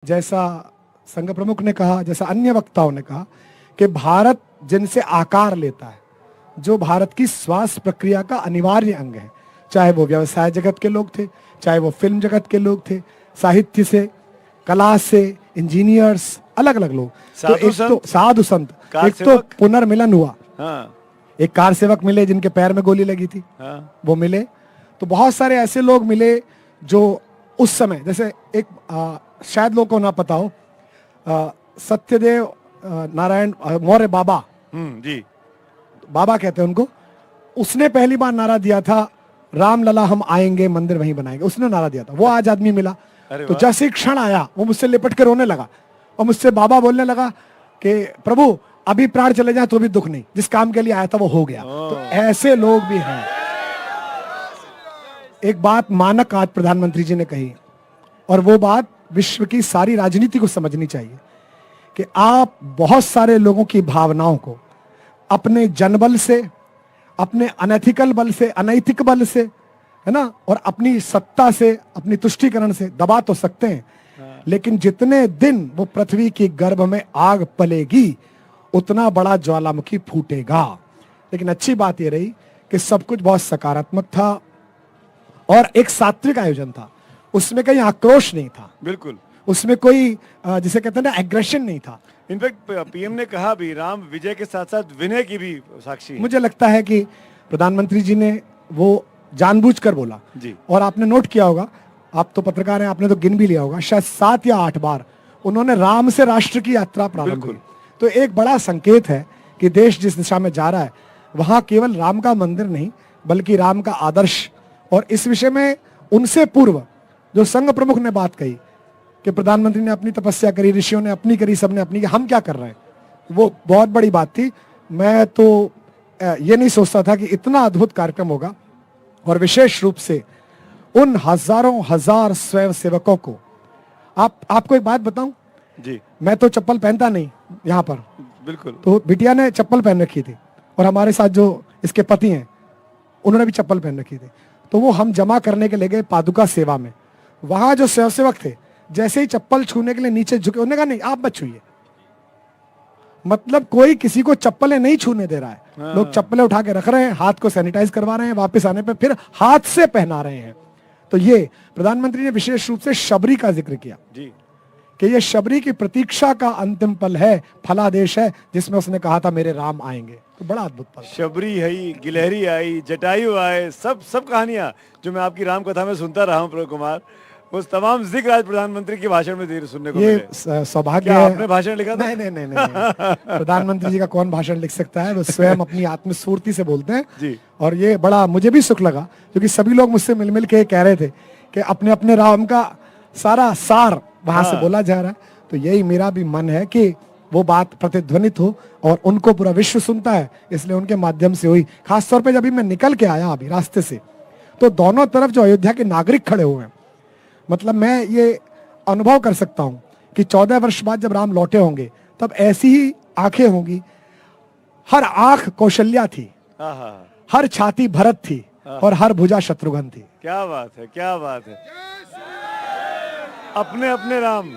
जैसा संघ प्रमुख ने कहा, जैसा अन्य वक्ताओं ने कहा कि भारत जिनसे आकार लेता है, जो भारत की श्वास प्रक्रिया का अनिवार्य अंग है, चाहे वो व्यवसाय जगत के लोग थे, चाहे वो फिल्म जगत के लोग थे, साहित्य से, कला से, इंजीनियर्स, अलग अलग लोग। तो एक तो साधु संत, एक तो पुनर्मिलन हुआ। हाँ। एक कार सेवक मिले जिनके पैर में गोली लगी थी। हाँ। वो मिले। तो बहुत सारे ऐसे लोग मिले जो उस समय, जैसे एक शायद लोगों को ना पता हो, सत्यदेव नारायण मौर्य बाबा, जी बाबा कहते हैं उनको, उसने पहली बार नारा दिया था, राम लला हम आएंगे मंदिर वहीं बनाएंगे, उसने नारा दिया था। वो आज आदमी मिला। तो जैसे ही क्षण आया वो मुझसे लिपट के रोने लगा और मुझसे बाबा बोलने लगा कि प्रभु अभी प्राण चले जाए तो भी दुख नहीं, जिस काम के लिए आया था वो हो गया। तो ऐसे लोग भी हैं। एक बात मानक आज प्रधानमंत्री जी ने कही, और वो बात विश्व की सारी राजनीति को समझनी चाहिए कि आप बहुत सारे लोगों की भावनाओं को अपने जनबल से, अपने अनैथिकल बल से, अनैतिक बल से, है ना, और अपनी सत्ता से, अपनी तुष्टीकरण से दबा तो सकते हैं, लेकिन जितने दिन वो पृथ्वी की गर्भ में आग पलेगी उतना बड़ा ज्वालामुखी फूटेगा। लेकिन अच्छी बात ये रही कि सब कुछ बहुत सकारात्मक था और एक सात्विक आयोजन था, उसमें कहीं आक्रोश नहीं था, बिल्कुल उसमें कोई जिसे कहते हैं ना एग्रेशन नहीं था। इनफैक्ट पीएम ने कहा भी राम विजय के साथ साथ विनय की भी साक्षी है। मुझे लगता है कि प्रधानमंत्री जी ने वो जानबूझकर बोला जी। और आपने नोट किया होगा, आप तो पत्रकार हैं, आपने तो गिन भी लिया होगा, शायद 7 या 8 बार उन्होंने राम से राष्ट्र की यात्रा प्रारंभ की। तो एक बड़ा संकेत है कि देश जिस दिशा में जा रहा है वहां केवल राम का मंदिर नहीं बल्कि राम का आदर्श। और इस विषय में उनसे पूर्व जो संघ प्रमुख ने बात कही कि प्रधानमंत्री ने अपनी तपस्या करी, ऋषियों ने अपनी करी, सबने अपनी, हम क्या कर रहे हैं, वो बहुत बड़ी बात थी। मैं तो ये नहीं सोचता था कि इतना अद्भुत कार्यक्रम होगा, और विशेष रूप से उन हजारों हजार स्वयं सेवकों को। आपको एक बात बताऊं जी, मैं तो चप्पल पहनता नहीं यहाँ पर, बिल्कुल, तो बिटिया ने चप्पल पहन रखी थी और हमारे साथ जो इसके पति हैं उन्होंने भी चप्पल पहन रखी थी। तो वो हम जमा करने के लिए गए पादुका सेवा में, वहां जो स्वयंसेवक थे जैसे ही चप्पल छूने के लिए नीचे झुके, उन्होंने कहा नहीं आप मत छूइए। मतलब कोई किसी को चप्पलें नहीं छूने दे रहा है। हाँ। लोग चप्पलें उठा के रख रहे हैं, हाथ को सैनिटाइज करवा रहे हैं, वापस आने पे फिर हाथ से पहना रहे हैं। तो ये प्रधानमंत्री ने विशेष रूप से शबरी का जिक्र किया जी, कि ये शबरी की प्रतीक्षा का अंतिम पल है, फलादेश है, जिसमें उसने कहा था मेरे राम आएंगे। तो बड़ा अद्भुत पल। शबरी आई, गिलहरी आई, जटायु आए, सब कहानियां जो मैं आपकी राम कथा में सुनता रहा हूं प्रभु कुमार, वो तमाम जिक्र आज प्रधानमंत्री के भाषण में सुनने को मिले। ये सौभाग्य है। आपने भाषण लिखा था? नहीं। प्रधानमंत्री जी का कौन भाषण लिख सकता है, वो स्वयं अपनी आत्मस्फूर्ति से बोलते हैं जी। और ये बड़ा मुझे भी सुख लगा क्योंकि सभी लोग मुझसे मिल के कह रहे थे कि अपने अपने राम का सारा सार वहां से बोला जा रहा है। तो यही मेरा भी मन है कि वो बात प्रतिध्वनित हो और उनको पूरा विश्व सुनता है, इसलिए उनके माध्यम से हुई। खासतौर पर जब मैं निकल के आया अभी रास्ते से, तो दोनों तरफ जो अयोध्या के नागरिक खड़े हुए हैं, मतलब मैं ये अनुभव कर सकता हूं कि 14 वर्ष बाद जब राम लौटे होंगे तब ऐसी ही आंखें होंगी। हर आंख कौशल्या थी, हर छाती भरत थी और हर भुजा शत्रुघ्न थी। क्या बात है, क्या बात है। अपने अपने राम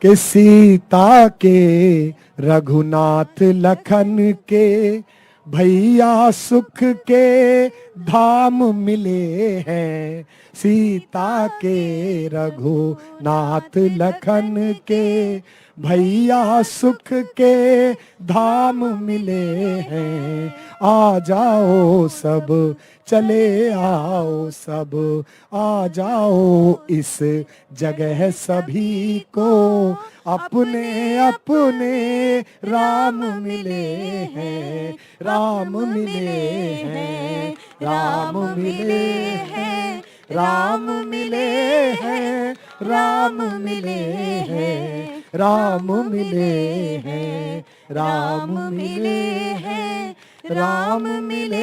के सीता के, रघुनाथ लखन के, भैया सुख के धाम मिले हैं। सीता के, रघुनाथ लखन के, भैया सुख के धाम मिले हैं। आ जाओ सब, चले आओ सब, आ जाओ इस जगह सभी को, अपने अपने राम मिले हैं, राम मिले हैं, राम मिले हैं, राम मिले हैं, राम मिले हैं, राम मिले हैं, राम मिले हैं, राम मिले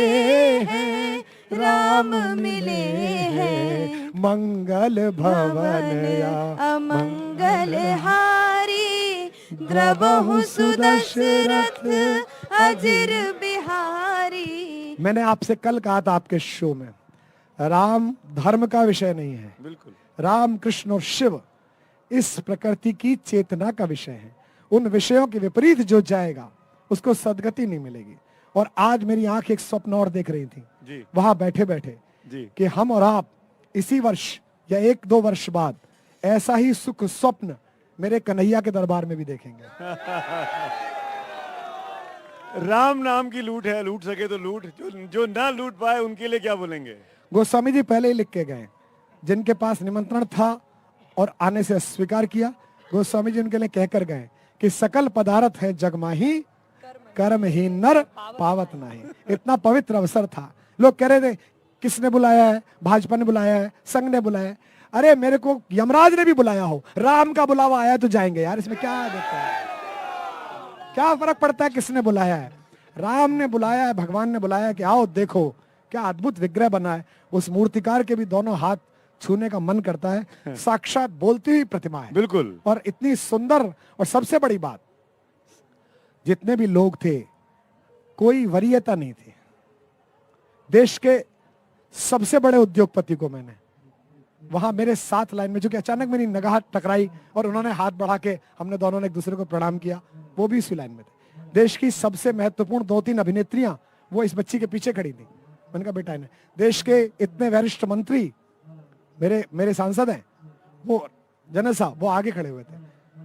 हैं, राम मिले हैं। मंगल भवन या अमंगल हारी, द्रवहु सुदशरथ अजिर बिहारी। मैंने आपसे कल कहा था आपके शो में, राम धर्म का विषय नहीं है, बिल्कुल राम कृष्ण और शिव इस प्रकृति की चेतना का विषय है। उन विषयों के विपरीत जो जाएगा उसको सदगति नहीं मिलेगी। और आज मेरी आंख एक स्वप्न और देख रही थी जी वहां बैठे बैठे जी कि हम और आप इसी वर्ष या 1-2 वर्ष बाद ऐसा ही सुख स्वप्न मेरे कन्हैया के दरबार में भी देखेंगे। राम नाम की लूट है, लूट सके तो लूट, जो ना लूट पाए उनके लिए क्या बोलेंगे? गोस्वामी जी पहले ही लिख के गए, जिनके पास निमंत्रण था और आने से अस्वीकार किया, गोस्वामी जी उनके लिए कहकर गए कि सकल पदार्थ है जग माही, कर्म ही नर पावत नहीं। इतना पवित्र अवसर था। लोग कह रहे थे किसने बुलाया है, भाजपा ने बुलाया है, संघ ने बुलाया है। अरे मेरे को यमराज ने भी बुलाया हो, राम का बुलावा आया तो जाएंगे यार, इसमें क्या देखता है, क्या फर्क पड़ता है किसने बुलाया है। राम ने बुलाया है, भगवान ने बुलाया है कि आओ देखो क्या अद्भुत विग्रह बना है। उस मूर्तिकार के भी दोनों हाथ छूने का मन करता है, साक्षात बोलती हुई प्रतिमा है बिल्कुल। और इतनी सुंदर। और सबसे बड़ी बात, जितने भी लोग थे कोई वरीयता नहीं थी। देश के सबसे बड़े उद्योगपति को मैंने वहां मेरे साथ लाइन में, जो कि अचानक मेरी निगाह टकराई और उन्होंने हाथ बढ़ा के हमने दोनों ने एक दूसरे को प्रणाम किया, वो भी इसी लाइन में थे। देश की सबसे महत्वपूर्ण 2-3 अभिनेत्रियां वो इस बच्ची के पीछे खड़ी थी। मैंने कहा बेटा इन्हें, देश के इतने वरिष्ठ मंत्री मेरे सांसद हैं, वो जनसा वो आगे खड़े हुए थे,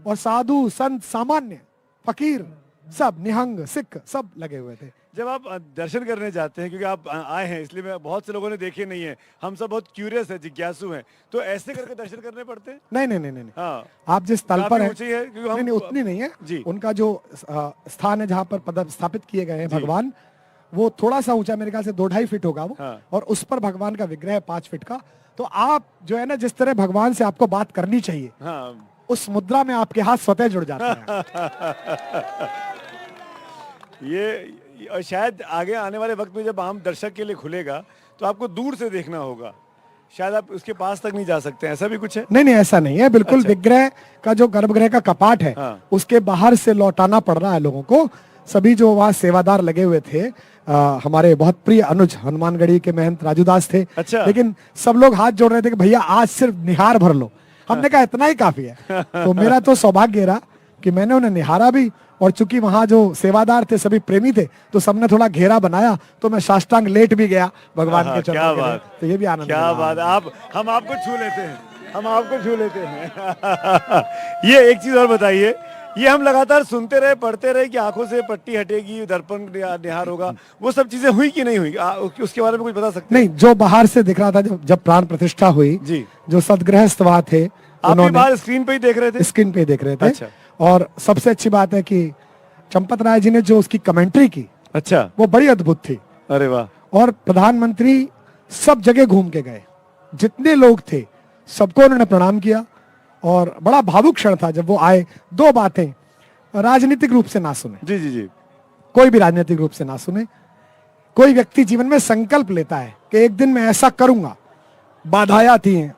और साधु संत सामान्य फकीर सब निहंग सिख सब लगे हुए थे। जब आप दर्शन करने जाते हैं, क्योंकि आप आए हैं इसलिए मैं, बहुत से लोगों ने देखे नहीं है, हम सब बहुत क्यूरियस है, जिज्ञासु हैं, तो ऐसे करके दर्शन करने पड़ते हैं? नहीं। हाँ, आप जिस तल पर हैं, है, नहीं उतनी नहीं है जी। उनका जो स्थान है जहाँ पर पद स्थापित किए गए हैं भगवान, वो थोड़ा सा ऊंचा, मेरे ख्याल से 2-2.5 फीट होगा वो। हाँ। और उस पर भगवान का विग्रह है 5 फीट का। तो आप जो है ना, जिस तरह भगवान से आपको बात करनी चाहिए, हाँ। उस मुद्रा में आपके हाथ स्वतः जुड़ जाते हैं। ये और शायद आगे आने वाले वक्त में जब आम दर्शक के लिए खुलेगा तो आपको दूर से देखना होगा, शायद आप उसके पास तक नहीं जा सकते, ऐसा भी कुछ है? नहीं ऐसा नहीं है, बिल्कुल। अच्छा। विग्रह का जो गर्भगृह का कपाट है, हाँ। उसके बाहर से लौटाना पड़ रहा है लोगों को। सभी जो वहाँ सेवादार लगे हुए थे, हमारे बहुत प्रिय अनुज हनुमानगढ़ी के महंत राजूदास थे। अच्छा। लेकिन सब लोग हाथ जोड़ रहे थे कि भैया आज सिर्फ निहार भर लो। हमने कहा इतना ही काफी है। तो मेरा तो सौभाग्य रहा कि मैंने उन्हें निहारा भी, और चूंकि वहां जो सेवादार थे सभी प्रेमी थे, तो सबने थोड़ा घेरा बनाया, तो मैं साष्टांग लेट भी गया भगवान के चरणों के लिए। तो ये भी आनंद, क्या बात। आप हम आपको छू लेते हैं, हम आपको छू लेते हैं। ये एक चीज और बताइए, ये हम लगातार सुनते रहे, पढ़ते रहे कि आंखों से पट्टी हटेगी, दर्पण निहार होगा, वो सब चीजें हुई कि नहीं हुई? उसके बारे में कुछ बता सकते? नहीं, जो बाहर से दिख रहा था, जब प्राण प्रतिष्ठा हुई जी, जो सदगृहस्थ वहां थे, आप भी बाहर स्क्रीन पे ही देख रहे थे? स्क्रीन पे देख रहे थे। अच्छा। और सबसे अच्छी बात है कि चंपत राय जी ने जो उसकी कमेंट्री की, अच्छा, वो बड़ी अद्भुत थी। अरे वाह। और प्रधानमंत्री सब जगह घूम के गए, जितने लोग थे सबको उन्होंने प्रणाम किया, और बड़ा भावुक क्षण था जब वो आए। 2 बातें राजनीतिक रूप से ना सुने, जी जी जी, कोई भी राजनीतिक रूप से ना सुने। कोई व्यक्ति जीवन में संकल्प लेता है कि एक दिन मैं ऐसा करूंगा, बाधाएं आती हैं,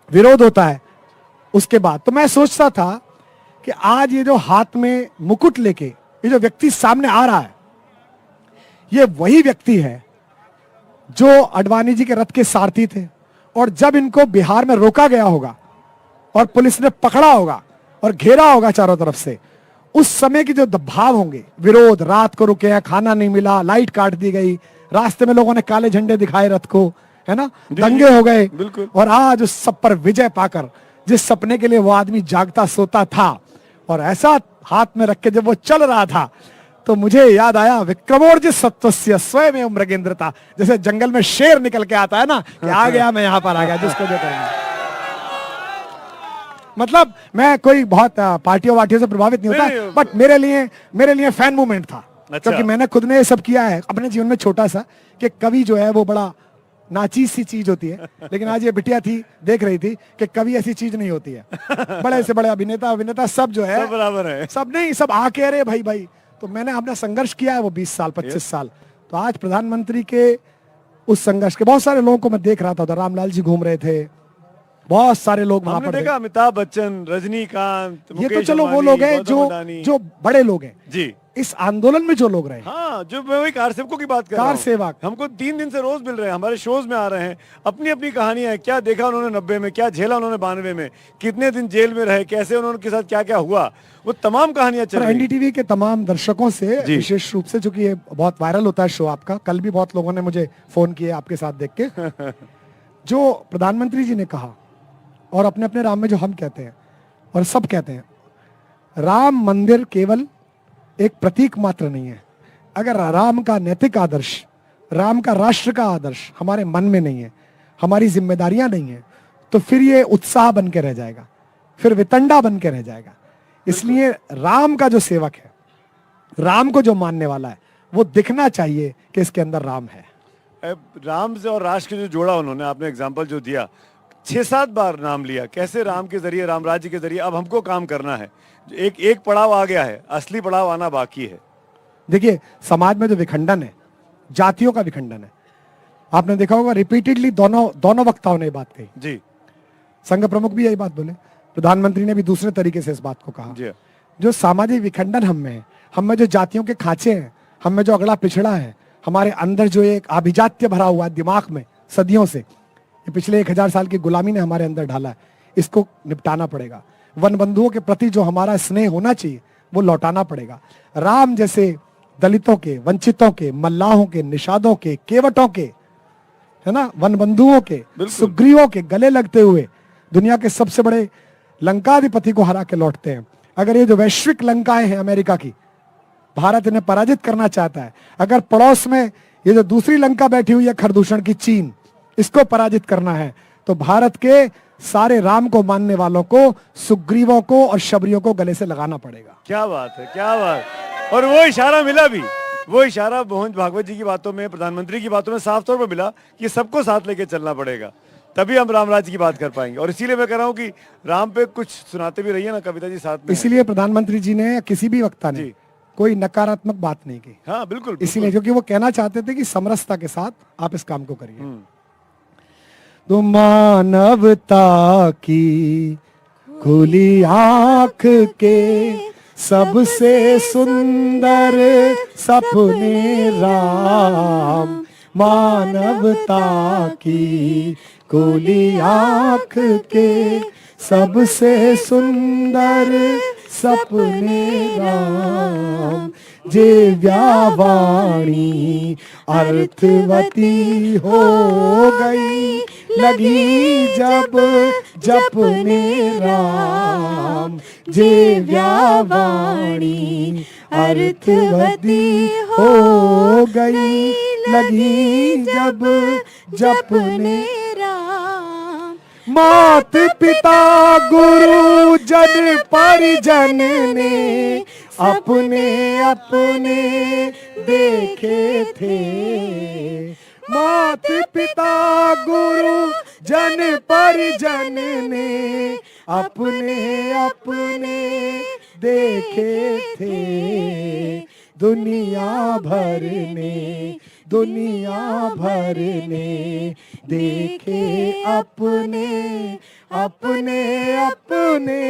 विरोध होता है, उसके बाद तो मैं सोचता था कि आज ये जो हाथ में मुकुट लेके ये जो व्यक्ति सामने आ रहा है, ये वही व्यक्ति है जो अडवाणी जी के रथ के सारथी थे। और जब इनको बिहार में रोका गया होगा और पुलिस ने पकड़ा होगा और घेरा होगा चारों तरफ से, उस समय की जो भाव होंगे, विरोध, रात को रुके हैं, खाना नहीं मिला, लाइट काट दी गई, रास्ते में लोगों ने काले झंडे दिखाए रथ को, है ना, दंगे हो गए, बिल्कुल। और आज उस सब पर विजय पाकर जिस सपने के लिए वो आदमी जागता सोता था, और ऐसा हाथ में रख के जब वो चल रहा था, तो मुझे याद आया विक्रमोर्जित सत्वस्य स्वयं मृगेंद्रता। जैसे जंगल में शेर निकल के आता है ना, कि आ गया, मैं यहां पर आ गया, जिसको जो करेंगे। मतलब मैं कोई बहुत पार्टियों वार्टियों से प्रभावित नहीं होता, बट मेरे लिए फैन मूवमेंट था। अच्छा। क्योंकि मैंने खुद ने ये सब किया है अपने जीवन में, छोटा सा, कि कवि जो है वो बड़ा नाचीज सी चीज होती है, लेकिन आज ये बिटिया थी, देख रही थी कि कवि ऐसी चीज नहीं होती है। बड़े से बड़े अभिनेता सब जो है, सब बराबर है, सब नहीं, सब आके अरे भाई। तो मैंने अपना संघर्ष किया है वो 20 साल 25 साल। तो आज प्रधानमंत्री के उस संघर्ष के बहुत सारे लोगों को मैं देख रहा था, रामलाल जी घूम रहे थे, बहुत सारे लोग वहां पर देखा, अमिताभ बच्चन, रजनीकांत, ये तो चलो वो लोग हैं जो बड़े लोग हैं जी। इस आंदोलन में जो लोग रहे, हाँ, जो मैं वही कार सेवकों की बात कर रहा कार हूँ। सेवक हमको 3 दिन से रोज मिल रहे हैं, हमारे शोज में आ रहे हैं, अपनी अपनी कहानियां हैं, क्या देखा उन्होंने 90 में, क्या झेला उन्होंने 92 में, कितने दिन जेल में रहे, कैसे उन्होंने के साथ क्या क्या हुआ, वो तमाम कहानियां चल रही हैं। एनडीटीवी के तमाम दर्शकों से विशेष रूप से, चूंकि ये बहुत वायरल होता है शो आपका, कल भी बहुत लोगों ने मुझे फोन किए आपके साथ देख के जो प्रधानमंत्री जी ने कहा और अपने अपने राम में जो हम कहते हैं और सब कहते हैं, राम मंदिर केवल एक प्रतीक मात्र नहीं है। अगर राम का नैतिक आदर्श, राम का राष्ट्र का आदर्श हमारे मन में नहीं है, हमारी जिम्मेदारियां नहीं है, तो फिर ये उत्साह बन के रह जाएगा, फिर वितंडा बन के रह जाएगा। इसलिए राम का जो सेवक है, राम को जो मानने वाला है, वो दिखना चाहिए कि इसके अंदर राम है। राम से और राष्ट्र के जो जोड़ा उन्होंने, आपने एग्जाम्पल जो दिया, 6-7 बार नाम लिया, कैसे राम के जरिए, राम राज्य के जरिए अब हमको काम करना है। एक पड़ाव आ गया है, असली पड़ाव आना बाकी है। देखिए, समाज में जो विखंडन है, जातियों का विखंडन है, आपने देखा होगा रिपीटेडली दोनों वक्ताओं ने ये बात कही जी। संघ प्रमुख भी यही बात बोले, प्रधानमंत्री ने भी दूसरे तरीके से इस बात को कहा जी। जो सामाजिक विखंडन हम में है, हम में जो जातियों के खांचे हैं, हम में जो अगला पिछड़ा है, हमारे अंदर जो एक आभिजात्य भरा हुआ है दिमाग में सदियों से, ये पिछले 1000 साल की गुलामी ने हमारे अंदर ढाला है, इसको निपटाना पड़ेगा। वन बंधुओं के प्रति जो हमारा स्नेह होना चाहिए वो लौटाना पड़ेगा। राम जैसे दलितों के, वंचितों के, मल्लाहों के, निषादों के, केवटों के, है ना, वन बंधुओं के, सुग्रीवों के गले लगते हुए दुनिया के सबसे बड़े लंकाधिपति को हरा के लौटते हैं। अगर ये जो वैश्विक लंकाएं हैं अमेरिका की, भारत इन्हें पराजित करना चाहता है। अगर पड़ोस में ये जो दूसरी लंका बैठी हुई है खरदूषण की, चीन, इसको पराजित करना है, तो भारत के सारे राम को मानने वालों को, सुग्रीवों को और शबरियों को गले से लगाना पड़ेगा। क्या बात है, क्या बात। और वो इशारा मिला भी, वो इशारा मोहन भागवत जी की बातों में, प्रधानमंत्री की बातों में साफ तौर पर मिला कि सबको साथ लेके चलना पड़ेगा, तभी हम राम राज्य की बात कर पाएंगे। और इसीलिए मैं कह रहा हूँ कि राम पे कुछ सुनाते भी रहिए ना, कविता जी साथ में। इसीलिए प्रधानमंत्री जी ने, किसी भी वक्ता ने कोई नकारात्मक बात नहीं की। हाँ बिल्कुल, इसीलिए, क्योंकि वो कहना चाहते थे कि समरसता के साथ आप इस काम को करिए। तो मानवता की खुली आंख के सबसे सुंदर सपने राम, मानवता की खुली आंख के सबसे सुंदर सपने राम, जे व्यावाणी अर्थवती हो गई लगी जब जपने राम, जे व्यावाणी अर्थवती हो गई लगी जब जपने राम। मात पिता गुरु जन परिजन ने अपने अपने देखे थे, मात पिता गुरु जन परिजन ने अपने अपने देखे थे, दुनिया भर ने देखे अपने अपने अपने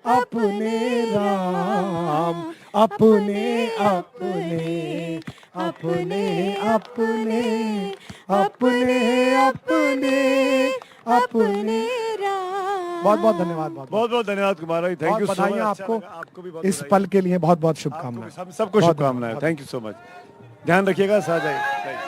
अपने राम, अपने अपने अपने अपने अपने अपने अपने राम। बहुत बहुत धन्यवाद, बहुत बहुत धन्यवाद कुमार भाई, थैंक यू सो मच। आपको भी इस पल के लिए बहुत बहुत शुभकामनाएं। सबको शुभकामनाएं, थैंक यू सो मच। ध्यान रखिएगा, साथ आइए।